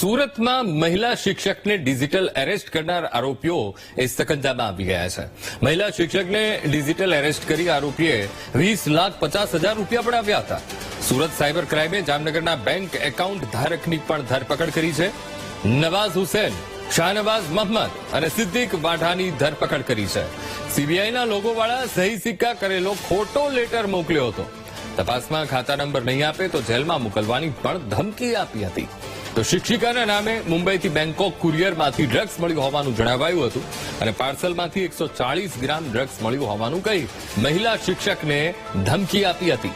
સુરતમાં મહિલા શિક્ષકને ડિજિટલ એરેસ્ટ કરનાર આરોપીઓ સકંજામાં આવી ગયા છે. મહિલા શિક્ષકને ડિજિટલ એરેસ્ટ કરી આરોપીએ 20,50,000 રૂપિયા પડાવ્યા હતા. સુરત સાયબર ક્રાઇમે જામનગરના બેંક એકાઉન્ટ ધારકની પણ ધરપકડ કરી છે. નવાઝ હુસેન, શાહનવાઝ મહંમદ અને સિદ્દીક વાઢાની ધરપકડ કરી છે. સીબીઆઈના લોગોવાળા સહી સિક્કા કરેલો ખોટો લેટર મોકલ્યો હતો. તપાસમાં ખાતા નંબર નહીં આપે તો જેલમાં મોકલવાની પણ ધમકી આપી હતી. તો શિક્ષિકાના નામે મુંબઈથી બેંકોક કુરિયરમાંથી ડ્રગ્સ મળ્યું હોવાનું જણાવાયું હતું અને પાર્સલમાંથી 140 ગ્રામ ડ્રગ્સ મળ્યું હોવાનું કહી મહિલા શિક્ષકને ધમકી આપી હતી.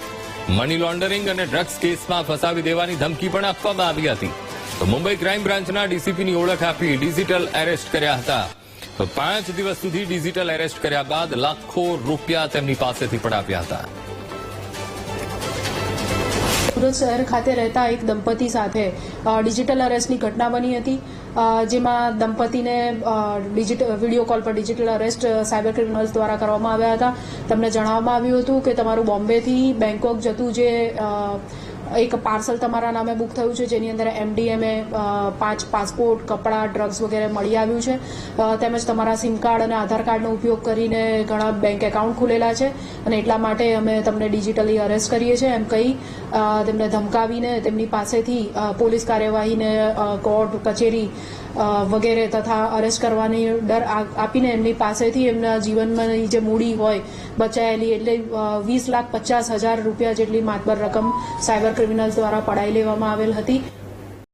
મની લોન્ડરિંગ અને ડ્રગ્સ કેસમાં ફસાવી દેવાની ધમકી પણ આપવામાં આવી હતી. તો મુંબઈ ક્રાઇમ બ્રાન્ચના ડીસીપીની ઓળખ આપી ડિજિટલ એરેસ્ટ કર્યા હતા. તો 5 દિવસ સુધી ડિજિટલ એરેસ્ટ કર્યા બાદ લાખો રૂપિયા તેમની પાસેથી પડાવ્યા હતા. સુરત શહેર ખાતે રહેતા એક દંપતી સાથે ડિજિટલ અરેસ્ટની ઘટના બની હતી, જેમાં દંપતીને વિડીયો કોલ પર ડિજિટલ અરેસ્ટ સાયબર ક્રિમિનલ્સ દ્વારા કરવામાં આવ્યા હતા. તેમને જણાવવામાં આવ્યું હતું કે તમારું બોમ્બેથી બેંકોક જતું જે એક પાર્સલ તમારા નામે બુક થયું છે, જેની અંદર MDMA 5 પાસપોર્ટ, કપડાં, ડ્રગ્સ વગેરે મળી આવ્યું છે. તેમજ તમારા સિમ કાર્ડ અને આધાર કાર્ડનો ઉપયોગ કરીને ઘણા બેંક એકાઉન્ટ ખુલેલા છે અને એટલા માટે અમે તમને ડિજિટલી અરેસ્ટ કરીએ છીએ એમ કહી તેમને ધમકાવીને તેમની પાસેથી પોલીસ કાર્યવાહીને કોર્ટ કચેરી વગેરે તથા અરેસ્ટ કરવાની ડર આપીને એમની પાસેથી એમના જીવનમાં જે મૂડી હોય બચાયેલી એટલે 20,50,000 રૂપિયા જેટલી માતબર રકમ સાયબર ક્રિમિનલ્સ દ્વારા પડાવી લેવામાં આવેલ હતી.